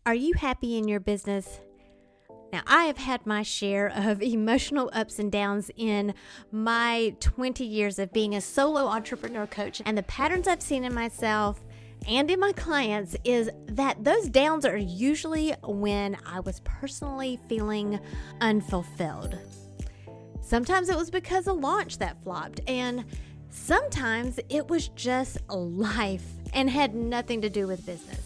Are you happy in your business? Now, I have had my share of emotional ups and downs in my 20 years of being a solo entrepreneur coach. And the patterns I've seen in myself and in my clients is that those downs are usually when I was personally feeling unfulfilled. Sometimes it was because a launch that flopped, and sometimes it was just life and had nothing to do with business.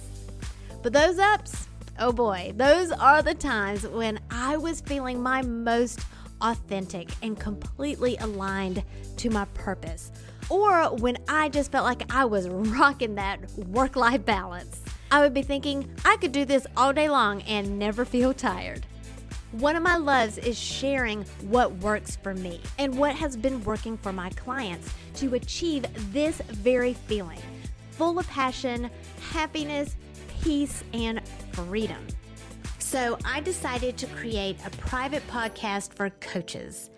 But those ups, oh boy, those are the times when I was feeling my most authentic and completely aligned to my purpose, or when I just felt like I was rocking that work-life balance. I would be thinking I could do this all day long and never feel tired. One of my loves is sharing what works for me and what has been working for my clients to achieve this very feeling, full of passion, happiness, peace, and freedom. So I decided to create a private podcast for coaches.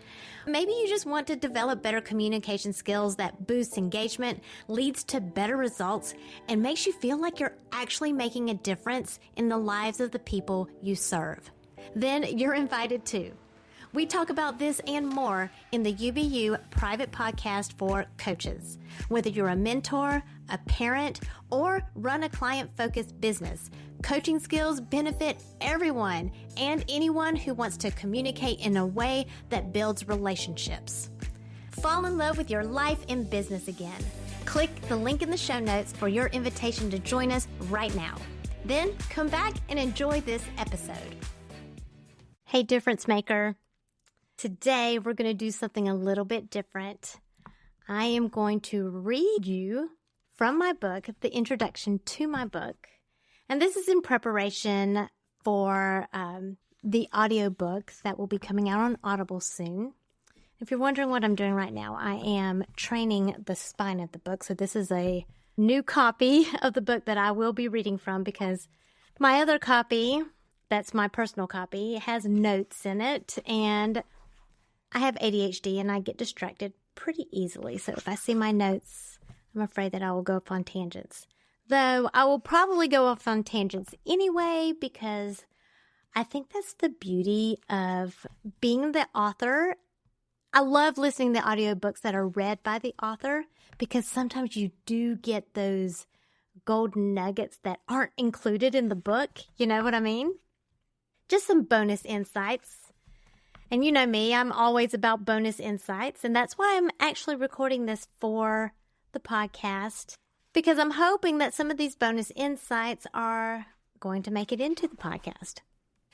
Maybe you just want to develop better communication skills that boosts engagement, leads to better results, and makes you feel like you're actually making a difference in the lives of the people you serve. Then you're invited too. We talk about this and more in the UBU private podcast for coaches. Whether you're a mentor, a parent, or run a client-focused business, coaching skills benefit everyone and anyone who wants to communicate in a way that builds relationships. Fall in love with your life and business again. Click the link in the show notes for your invitation to join us right now. Then come back and enjoy this episode. Hey, difference maker. Today, we're going to do something a little bit different. I am going to read you from my book, the introduction to my book. And this is in preparation for the audiobook that will be coming out on Audible soon. If you're wondering what I'm doing right now, I am training the spine of the book. So this is a new copy of the book that I will be reading from because my other copy, that's my personal copy, has notes in it, and I have ADHD and I get distracted pretty easily. So if I see my notes, I'm afraid that I will go off on tangents. Though I will probably go off on tangents anyway because I think that's the beauty of being the author. I love listening to audiobooks that are read by the author because sometimes you do get those golden nuggets that aren't included in the book. You know what I mean? Just some bonus insights. And you know me, I'm always about bonus insights, and that's why I'm actually recording this for the podcast, because I'm hoping that some of these bonus insights are going to make it into the podcast.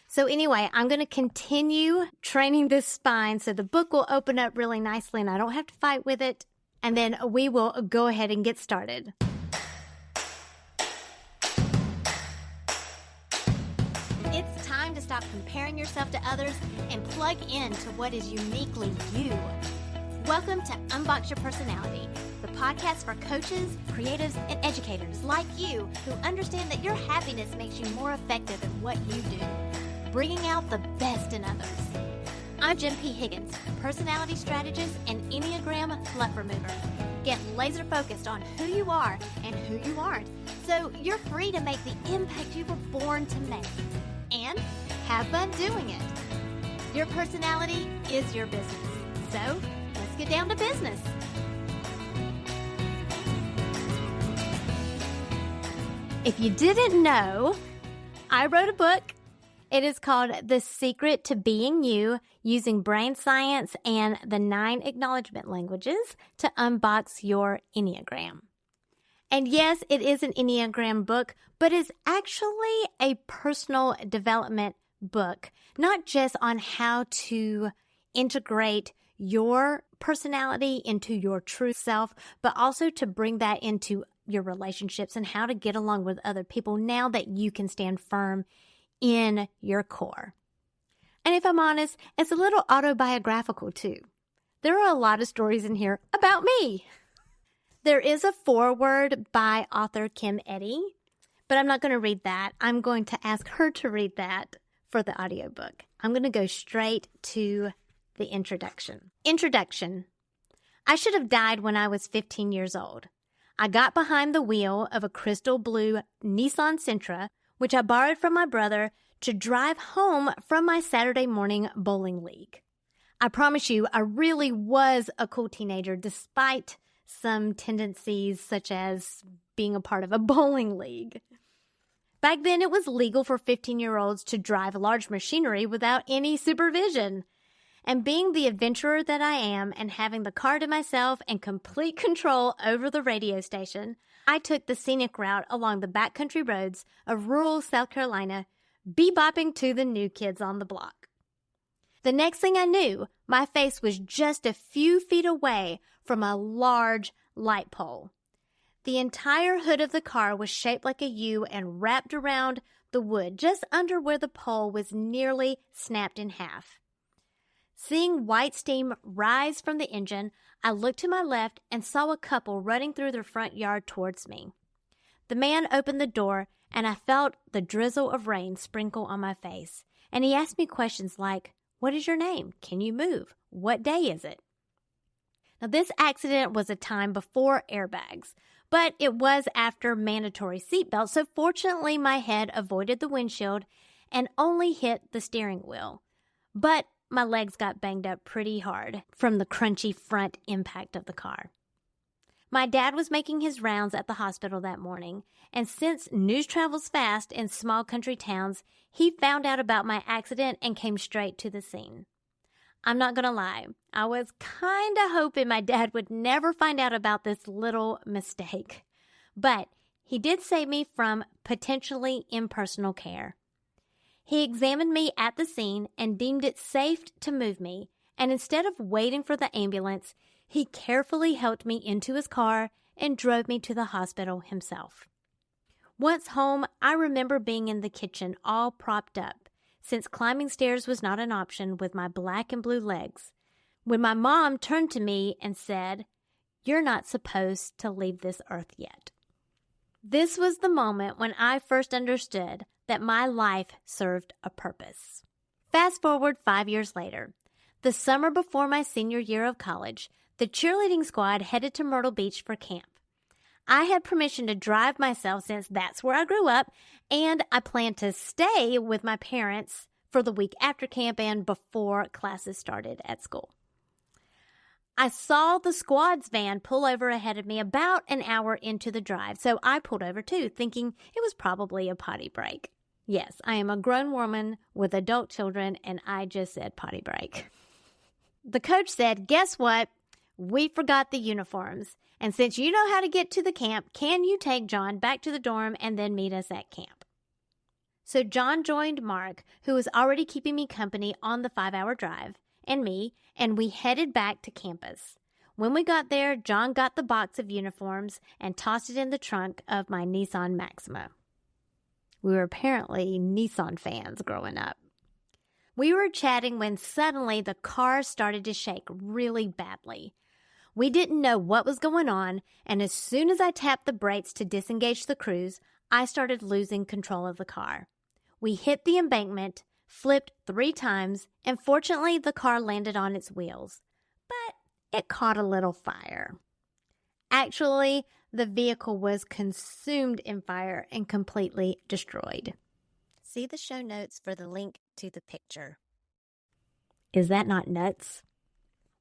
So anyway, I'm going to continue training this spine so the book will open up really nicely and I don't have to fight with it, and then we will go ahead and get started. It's time to stop comparing yourself to others and plug into what is uniquely you. Welcome to Unbox Your Personality, the podcast for coaches, creatives, and educators like you who understand that your happiness makes you more effective at what you do, bringing out the best in others. I'm Jen P. Higgins, personality strategist and Enneagram fluff remover. Get laser focused on who you are and who you aren't, so you're free to make the impact you were born to make. And have fun doing it. Your personality is your business. So let's get down to business. If you didn't know, I wrote a book. It is called The Secret to Being You, using brain science and the 9 acknowledgement languages to unbox your Enneagram. And yes, it is an Enneagram book, but it's actually a personal development book, not just on how to integrate your personality into your true self, but also to bring that into your relationships and how to get along with other people now that you can stand firm in your core. And if I'm honest, it's a little autobiographical too. There are a lot of stories in here about me. There is a foreword by author Kim Eddy, but I'm not going to read that. I'm going to ask her to read that for the audiobook. I'm going to go straight to the introduction. Introduction. I should have died when I was 15 years old. I got behind the wheel of a crystal blue Nissan Sentra which I borrowed from my brother to drive home from my Saturday morning bowling league. I promise you, I really was a cool teenager despite some tendencies such as being a part of a bowling league. Back then, it was legal for 15-year-olds to drive large machinery without any supervision. And being the adventurer that I am and having the car to myself and complete control over the radio station, I took the scenic route along the backcountry roads of rural South Carolina, bebopping to the new kids on the block. The next thing I knew, my face was just a few feet away from a large light pole. The entire hood of the car was shaped like a U and wrapped around the wood just under where the pole was nearly snapped in half. Seeing white steam rise from the engine, I looked to my left and saw a couple running through their front yard towards me. The man opened the door, and I felt the drizzle of rain sprinkle on my face, and he asked me questions like, "What is your name? Can you move? What day is it?" Now, this accident was a time before airbags, but it was after mandatory seatbelts, so fortunately my head avoided the windshield and only hit the steering wheel. But my legs got banged up pretty hard from the crunchy front impact of the car. My dad was making his rounds at the hospital that morning, and since news travels fast in small country towns, he found out about my accident and came straight to the scene. I'm not going to lie, I was kind of hoping my dad would never find out about this little mistake, but he did save me from potentially impersonal care. He examined me at the scene and deemed it safe to move me, and instead of waiting for the ambulance, he carefully helped me into his car and drove me to the hospital himself. Once home, I remember being in the kitchen all propped up, since climbing stairs was not an option with my black and blue legs, when my mom turned to me and said, "You're not supposed to leave this earth yet." This was the moment when I first understood that my life served a purpose. Fast forward 5 years later, the summer before my senior year of college, the cheerleading squad headed to Myrtle Beach for camp. I had permission to drive myself since that's where I grew up, and I planned to stay with my parents for the week after camp and before classes started at school. I saw the squad's van pull over ahead of me about an hour into the drive, so I pulled over too, thinking it was probably a potty break. Yes, I am a grown woman with adult children, and I just said potty break. The coach said, "Guess what? We forgot the uniforms, and since you know how to get to the camp, can you take John back to the dorm and then meet us at camp?" So John joined Mark, who was already keeping me company on the 5-hour drive, and me, and we headed back to campus. When we got there, John got the box of uniforms and tossed it in the trunk of my Nissan Maxima. We were apparently Nissan fans growing up. We were chatting when suddenly the car started to shake really badly. We didn't know what was going on, and as soon as I tapped the brakes to disengage the cruise, I started losing control of the car. We hit the embankment, flipped 3 times, and fortunately the car landed on its wheels. But it caught a little fire. Actually, the vehicle was consumed in fire and completely destroyed. See the show notes for the link to the picture. Is that not nuts?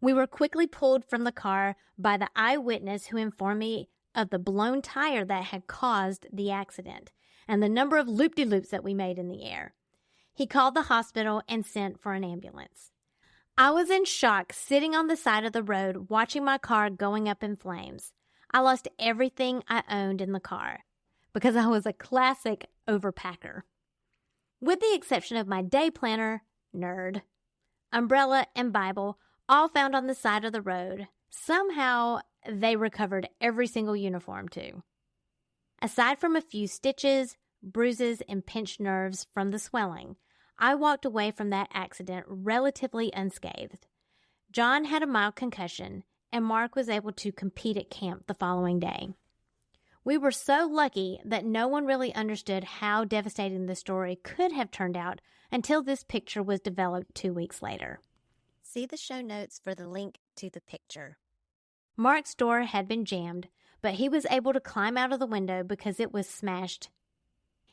We were quickly pulled from the car by the eyewitness who informed me of the blown tire that had caused the accident and the number of loop-de-loops that we made in the air. He called the hospital and sent for an ambulance. I was in shock, sitting on the side of the road, watching my car going up in flames. I lost everything I owned in the car because I was a classic overpacker. With the exception of my day planner, nerd, umbrella, and Bible, all found on the side of the road. Somehow, they recovered every single uniform, too. Aside from a few stitches, bruises, and pinched nerves from the swelling, I walked away from that accident relatively unscathed. John had a mild concussion, and Mark was able to compete at camp the following day. We were so lucky that no one really understood how devastating the story could have turned out until this picture was developed 2 weeks later. See the show notes for the link to the picture. Mark's door had been jammed, but he was able to climb out of the window because it was smashed.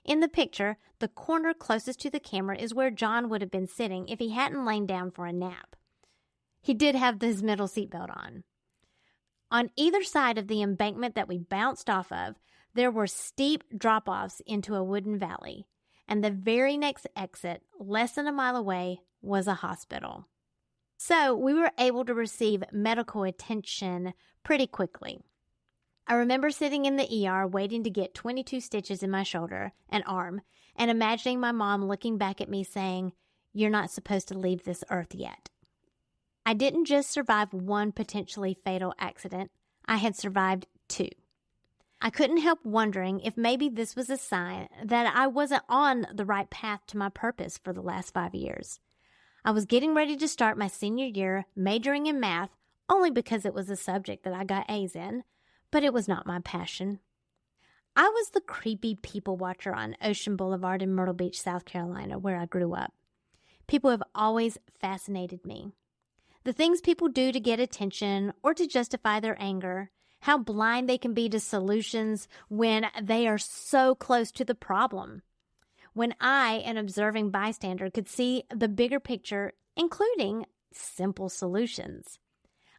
In the picture, the corner closest to the camera is where John would have been sitting if he hadn't lain down for a nap. He did have his middle seatbelt on. On either side of the embankment that we bounced off of, there were steep drop-offs into a wooden valley, and the very next exit, less than a mile away, was a hospital. So we were able to receive medical attention pretty quickly. I remember sitting in the ER waiting to get 22 stitches in my shoulder and arm and imagining my mom looking back at me saying, "You're not supposed to leave this earth yet." I didn't just survive one potentially fatal accident. I had survived two. I couldn't help wondering if maybe this was a sign that I wasn't on the right path to my purpose for the last 5 years. I was getting ready to start my senior year majoring in math only because it was a subject that I got A's in, but it was not my passion. I was the creepy people watcher on Ocean Boulevard in Myrtle Beach, South Carolina, where I grew up. People have always fascinated me. The things people do to get attention or to justify their anger, how blind they can be to solutions when they are so close to the problem. When I, an observing bystander, could see the bigger picture, including simple solutions.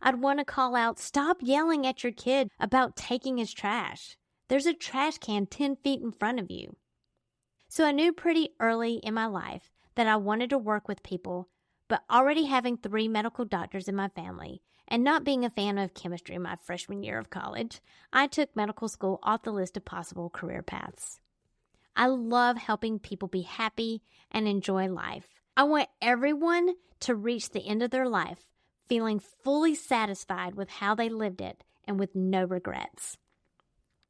I'd want to call out, "Stop yelling at your kid about taking his trash. There's a trash can 10 feet in front of you." So I knew pretty early in my life that I wanted to work with people, but already having 3 medical doctors in my family and not being a fan of chemistry in my freshman year of college, I took medical school off the list of possible career paths. I love helping people be happy and enjoy life. I want everyone to reach the end of their life feeling fully satisfied with how they lived it and with no regrets.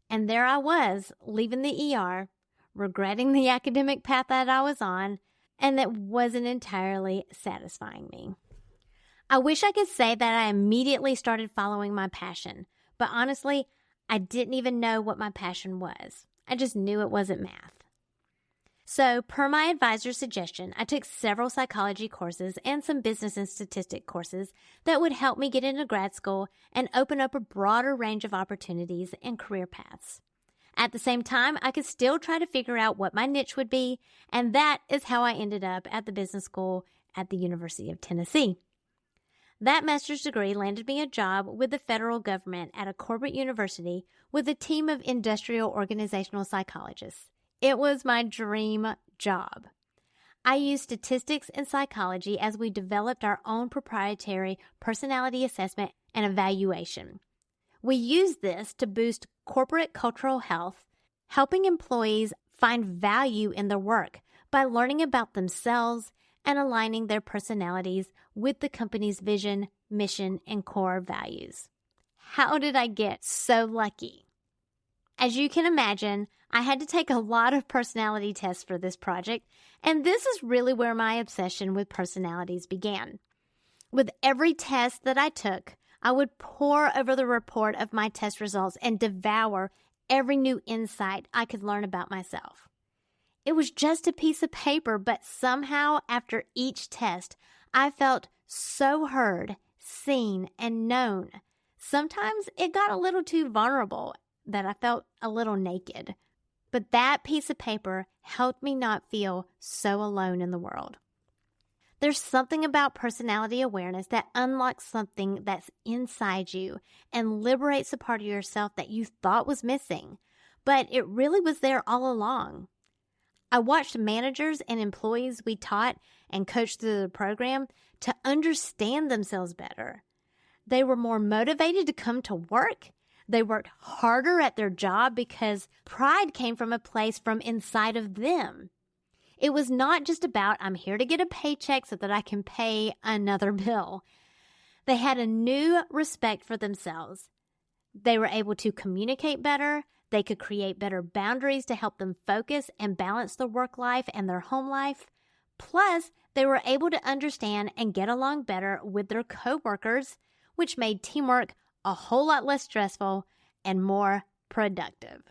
And there I was, leaving the ER, regretting the academic path that I was on, and that wasn't entirely satisfying me. I wish I could say that I immediately started following my passion, but honestly, I didn't even know what my passion was. I just knew it wasn't math. So, per my advisor's suggestion, I took several psychology courses and some business and statistic courses that would help me get into grad school and open up a broader range of opportunities and career paths. At the same time, I could still try to figure out what my niche would be, and that is how I ended up at the business school at the University of Tennessee. That master's degree landed me a job with the federal government at a corporate university with a team of industrial organizational psychologists. It was my dream job. I used statistics and psychology as we developed our own proprietary personality assessment and evaluation. We used this to boost corporate cultural health, helping employees find value in their work by learning about themselves and aligning their personalities with the company's vision, mission, and core values. How did I get so lucky? As you can imagine, I had to take a lot of personality tests for this project, and this is really where my obsession with personalities began. With every test that I took, I would pore over the report of my test results and devour every new insight I could learn about myself. It was just a piece of paper, but somehow after each test, I felt so heard, seen, and known. Sometimes it got a little too vulnerable that I felt a little naked. But that piece of paper helped me not feel so alone in the world. There's something about personality awareness that unlocks something that's inside you and liberates a part of yourself that you thought was missing, but it really was there all along. I watched managers and employees we taught and coached through the program to understand themselves better. They were more motivated to come to work. They worked harder at their job because pride came from a place from inside of them. It was not just about, I'm here to get a paycheck so that I can pay another bill. They had a new respect for themselves. They were able to communicate better. They could create better boundaries to help them focus and balance their work life and their home life. Plus, they were able to understand and get along better with their coworkers, which made teamwork a whole lot less stressful and more productive.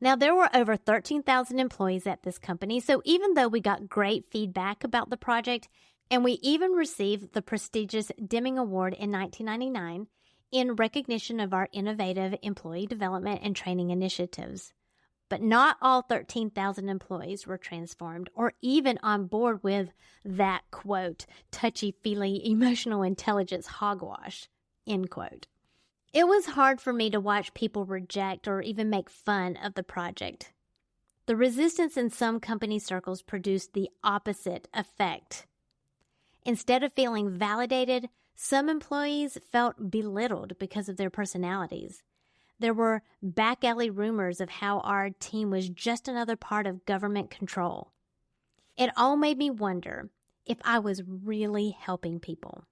Now, there were over 13,000 employees at this company, so even though we got great feedback about the project, and we even received the prestigious Deming Award in 1999 in recognition of our innovative employee development and training initiatives, But not all 13,000 employees were transformed or even on board with that, quote, touchy-feely emotional intelligence hogwash, end quote. It was hard for me to watch people reject or even make fun of the project. The resistance in some company circles produced the opposite effect. Instead of feeling validated, some employees felt belittled because of their personalities. There were back-alley rumors of how our team was just another part of government control. It all made me wonder if I was really helping people.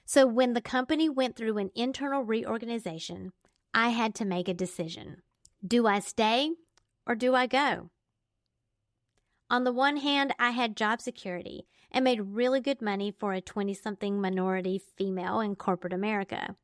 So when the company went through an internal reorganization, I had to make a decision. Do I stay or do I go? On the one hand, I had job security and made really good money for a 20-something minority female in corporate America.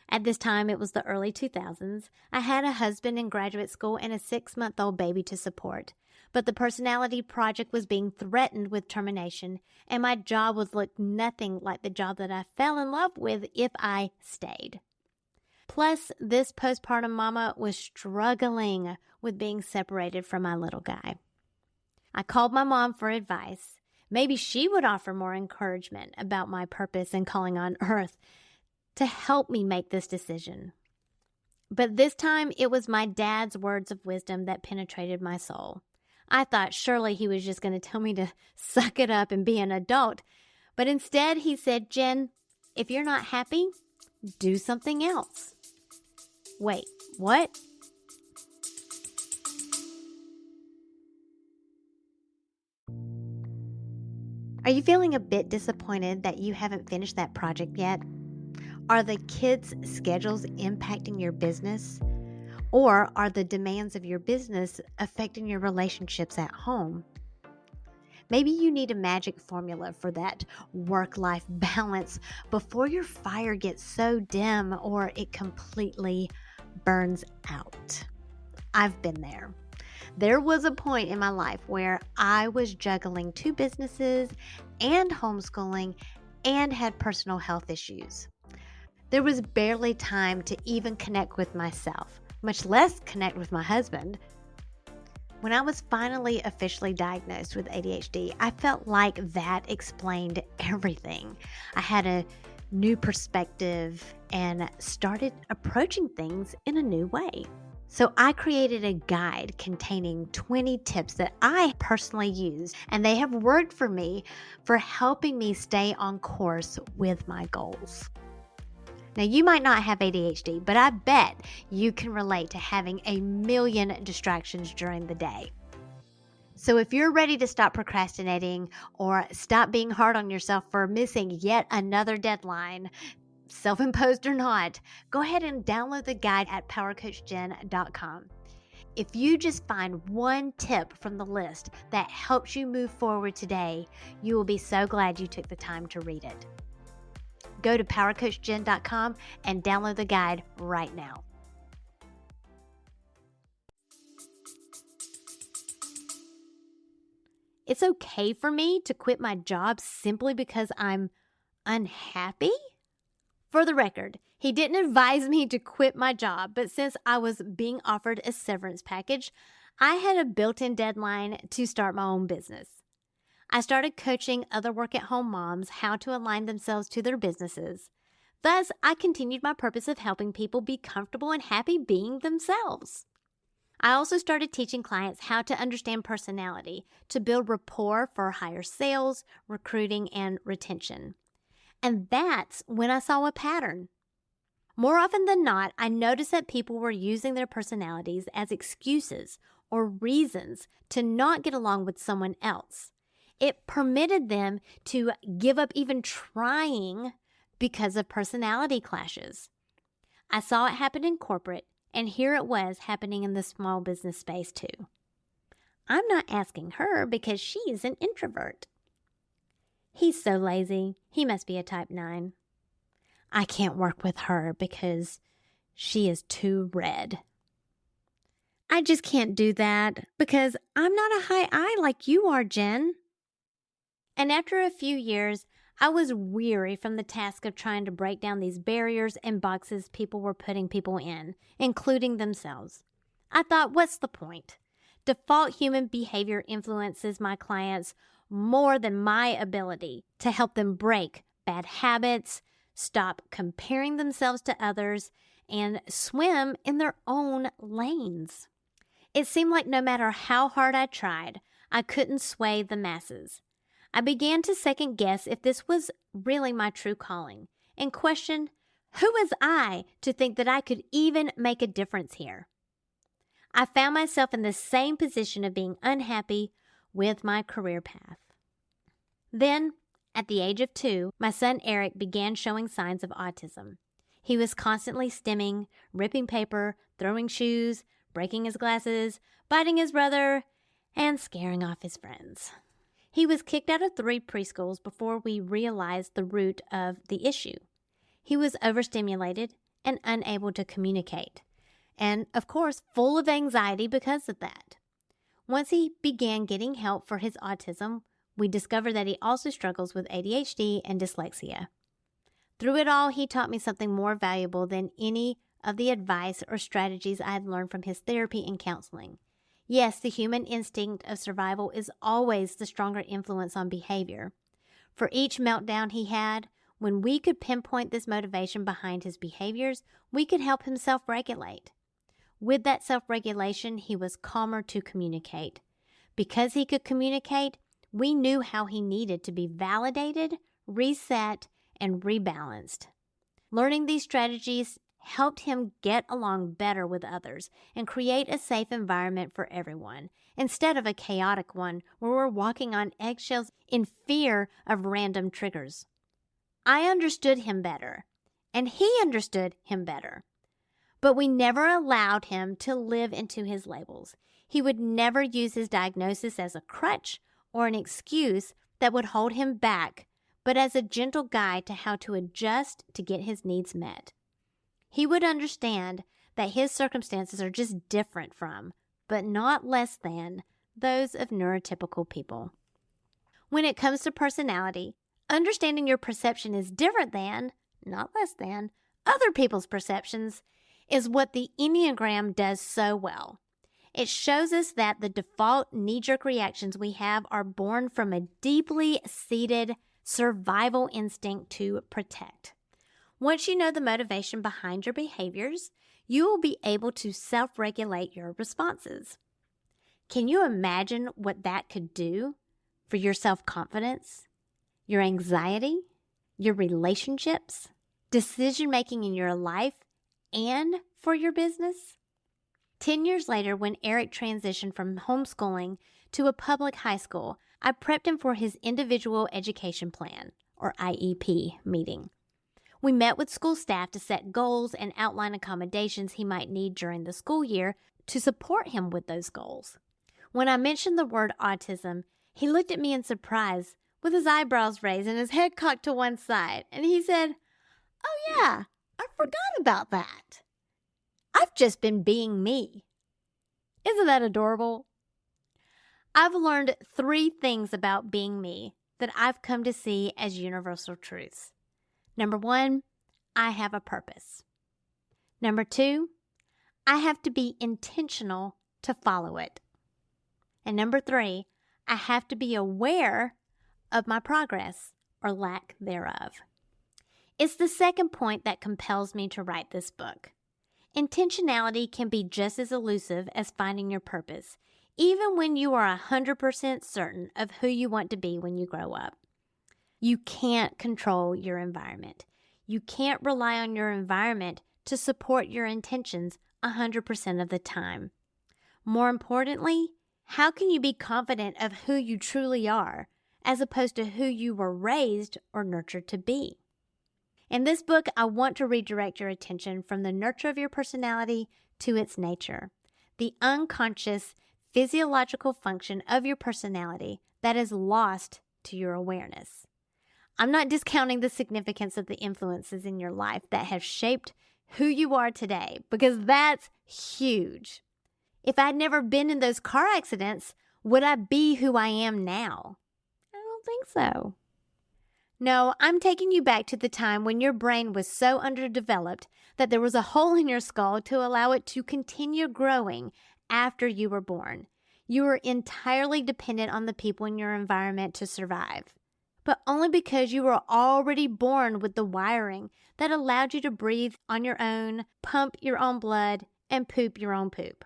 At this time, it was the early 2000s. I had a husband in graduate school and a 6-month-old baby to support. But the personality project was being threatened with termination, and my job would look nothing like the job that I fell in love with if I stayed. Plus, this postpartum mama was struggling with being separated from my little guy. I called my mom for advice. Maybe she would offer more encouragement about my purpose and calling on earth to help me make this decision. But this time, it was my dad's words of wisdom that penetrated my soul. I thought surely he was just going to tell me to suck it up and be an adult. But instead, he said, Jen, if you're not happy, do something else. Wait, what? Are you feeling a bit disappointed that you haven't finished that project yet? Are the kids' schedules impacting your business? Or are the demands of your business affecting your relationships at home? Maybe you need a magic formula for that work-life balance before your fire gets so dim or it completely burns out. I've been there. There was a point in my life where I was juggling 2 businesses and homeschooling and had personal health issues. There was barely time to even connect with myself, much less connect with my husband. When I was finally officially diagnosed with ADHD, I felt like that explained everything. I had a new perspective and started approaching things in a new way. So I created a guide containing 20 tips that I personally use, and they have worked for me for helping me stay on course with my goals. Now, you might not have ADHD, but I bet you can relate to having a million distractions during the day. So if you're ready to stop procrastinating or stop being hard on yourself for missing yet another deadline, self-imposed or not, go ahead and download the guide at powercoachjen.com. If you just find one tip from the list that helps you move forward today, you will be so glad you took the time to read it. Go to powercoachjen.com and download the guide right now. It's okay for me to quit my job simply because I'm unhappy? For the record, he didn't advise me to quit my job, but since I was being offered a severance package, I had a built-in deadline to start my own business. I started coaching other work-at-home moms how to align themselves to their businesses. Thus, I continued my purpose of helping people be comfortable and happy being themselves. I also started teaching clients how to understand personality to build rapport for higher sales, recruiting, and retention. And that's when I saw a pattern. More often than not, I noticed that people were using their personalities as excuses or reasons to not get along with someone else. It permitted them to give up even trying because of personality clashes. I saw it happen in corporate, and here it was happening in the small business space too. I'm not asking her because she's an introvert. He's so lazy. He must be a type 9. I can't work with her because she is too red. I just can't do that because I'm not a high I like you are, Jen. And after a few years, I was weary from the task of trying to break down these barriers and boxes people were putting people in, including themselves. I thought, what's the point? Default human behavior influences my clients more than my ability to help them break bad habits, stop comparing themselves to others, and swim in their own lanes. It seemed like no matter how hard I tried, I couldn't sway the masses. I began to second guess if this was really my true calling and question, who was I to think that I could even make a difference here? I found myself in the same position of being unhappy with my career path. Then, at the age of 2, my son Eric began showing signs of autism. He was constantly stimming, ripping paper, throwing shoes, breaking his glasses, biting his brother, and scaring off his friends. He was kicked out of 3 preschools before we realized the root of the issue. He was overstimulated and unable to communicate, and of course, full of anxiety because of that. Once he began getting help for his autism, we discovered that he also struggles with ADHD and dyslexia. Through it all, he taught me something more valuable than any of the advice or strategies I had learned from his therapy and counseling. Yes, the human instinct of survival is always the stronger influence on behavior. For each meltdown he had, when we could pinpoint this motivation behind his behaviors, we could help him self-regulate. With that self-regulation, he was calmer to communicate. Because he could communicate, we knew how he needed to be validated, reset, and rebalanced. Learning these strategies helped him get along better with others and create a safe environment for everyone, instead of a chaotic one where we're walking on eggshells in fear of random triggers. I understood him better, and he understood him better. But we never allowed him to live into his labels. He would never use his diagnosis as a crutch or an excuse that would hold him back, but as a gentle guide to how to adjust to get his needs met. He would understand that his circumstances are just different from, but not less than, those of neurotypical people. When it comes to personality, understanding your perception is different than, not less than, other people's perceptions is what the Enneagram does so well. It shows us that the default knee-jerk reactions we have are born from a deeply seated survival instinct to protect. Once you know the motivation behind your behaviors, you will be able to self-regulate your responses. Can you imagine what that could do for your self-confidence, your anxiety, your relationships, decision-making in your life, and for your business? 10 years later, when Eric transitioned from homeschooling to a public high school, I prepped him for his individual education plan, or IEP, meeting. We met with school staff to set goals and outline accommodations he might need during the school year to support him with those goals. When I mentioned the word autism, he looked at me in surprise with his eyebrows raised and his head cocked to one side, and he said, "Oh yeah, I forgot about that. I've just been being me." Isn't that adorable? I've learned 3 things about being me that I've come to see as universal truths. Number 1, I have a purpose. Number 2, I have to be intentional to follow it. And number 3, I have to be aware of my progress or lack thereof. It's the second point that compels me to write this book. Intentionality can be just as elusive as finding your purpose, even when you are 100% certain of who you want to be when you grow up. You can't control your environment. You can't rely on your environment to support your intentions 100% of the time. More importantly, how can you be confident of who you truly are, as opposed to who you were raised or nurtured to be? In this book, I want to redirect your attention from the nurture of your personality to its nature, the unconscious physiological function of your personality that is lost to your awareness. I'm not discounting the significance of the influences in your life that have shaped who you are today, because that's huge. If I'd never been in those car accidents, would I be who I am now? I don't think so. No, I'm taking you back to the time when your brain was so underdeveloped that there was a hole in your skull to allow it to continue growing after you were born. You are entirely dependent on the people in your environment to survive, but only because you were already born with the wiring that allowed you to breathe on your own, pump your own blood, and poop your own poop.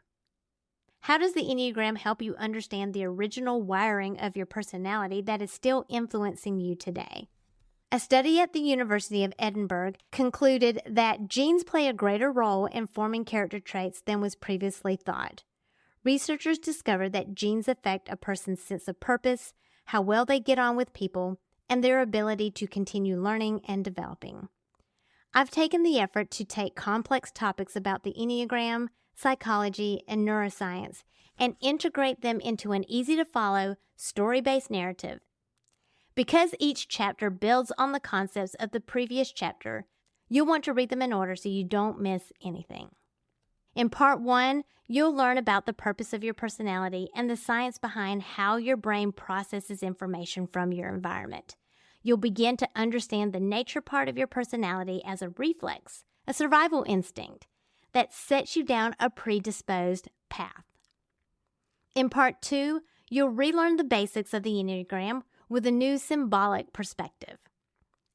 How does the Enneagram help you understand the original wiring of your personality that is still influencing you today? A study at the University of Edinburgh concluded that genes play a greater role in forming character traits than was previously thought. Researchers discovered that genes affect a person's sense of purpose, how well they get on with people, and their ability to continue learning and developing. I've taken the effort to take complex topics about the Enneagram, psychology, and neuroscience and integrate them into an easy-to-follow, story-based narrative. Because each chapter builds on the concepts of the previous chapter, you'll want to read them in order so you don't miss anything. In Part 1, you'll learn about the purpose of your personality and the science behind how your brain processes information from your environment. You'll begin to understand the nature part of your personality as a reflex, a survival instinct that sets you down a predisposed path. In Part 2, you'll relearn the basics of the Enneagram with a new symbolic perspective,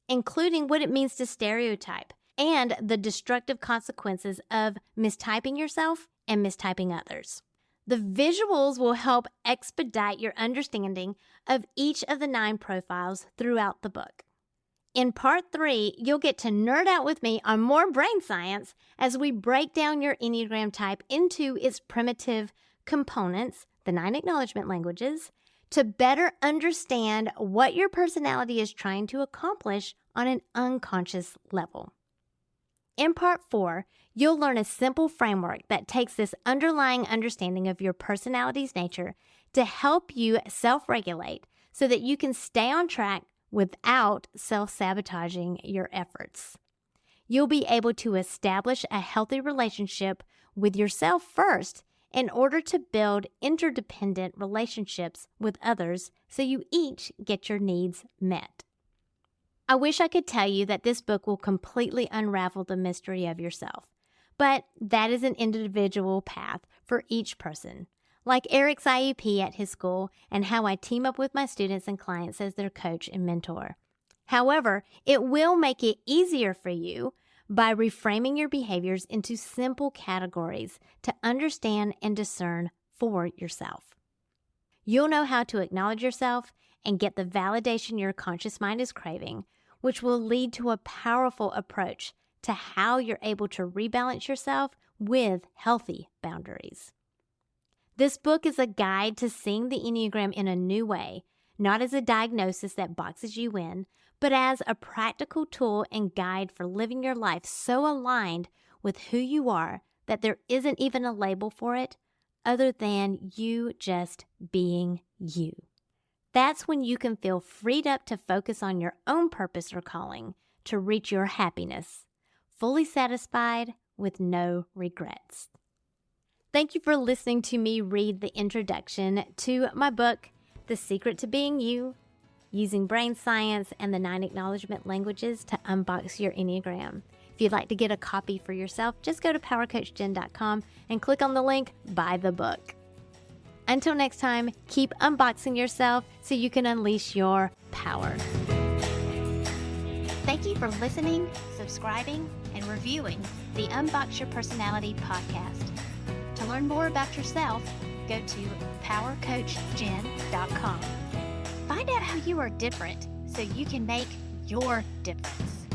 including what it means to stereotype and the destructive consequences of mistyping yourself and mistyping others. The visuals will help expedite your understanding of each of the 9 profiles throughout the book. In Part 3, you'll get to nerd out with me on more brain science as we break down your Enneagram type into its primitive components, the 9 acknowledgement languages, to better understand what your personality is trying to accomplish on an unconscious level. In Part 4, you'll learn a simple framework that takes this underlying understanding of your personality's nature to help you self-regulate so that you can stay on track without self-sabotaging your efforts. You'll be able to establish a healthy relationship with yourself first in order to build interdependent relationships with others so you each get your needs met. I wish I could tell you that this book will completely unravel the mystery of yourself, but that is an individual path for each person, like Eric's IEP at his school and how I team up with my students and clients as their coach and mentor. However, it will make it easier for you by reframing your behaviors into simple categories to understand and discern for yourself. You'll know how to acknowledge yourself and get the validation your conscious mind is craving, which will lead to a powerful approach to how you're able to rebalance yourself with healthy boundaries. This book is a guide to seeing the Enneagram in a new way, not as a diagnosis that boxes you in, but as a practical tool and guide for living your life so aligned with who you are that there isn't even a label for it other than you just being you. That's when you can feel freed up to focus on your own purpose or calling to reach your happiness, fully satisfied with no regrets. Thank you for listening to me read the introduction to my book, The Secret to Being You, Using Brain Science and the 9 Acknowledgement Languages to Unbox Your Enneagram. If you'd like to get a copy for yourself, just go to powercoachjen.com and click on the link, Buy the Book. Until next time, keep unboxing yourself so you can unleash your power. Thank you for listening, subscribing, and reviewing the Unbox Your Personality podcast. To learn more about yourself, go to powercoachjen.com. Find out how you are different so you can make your difference.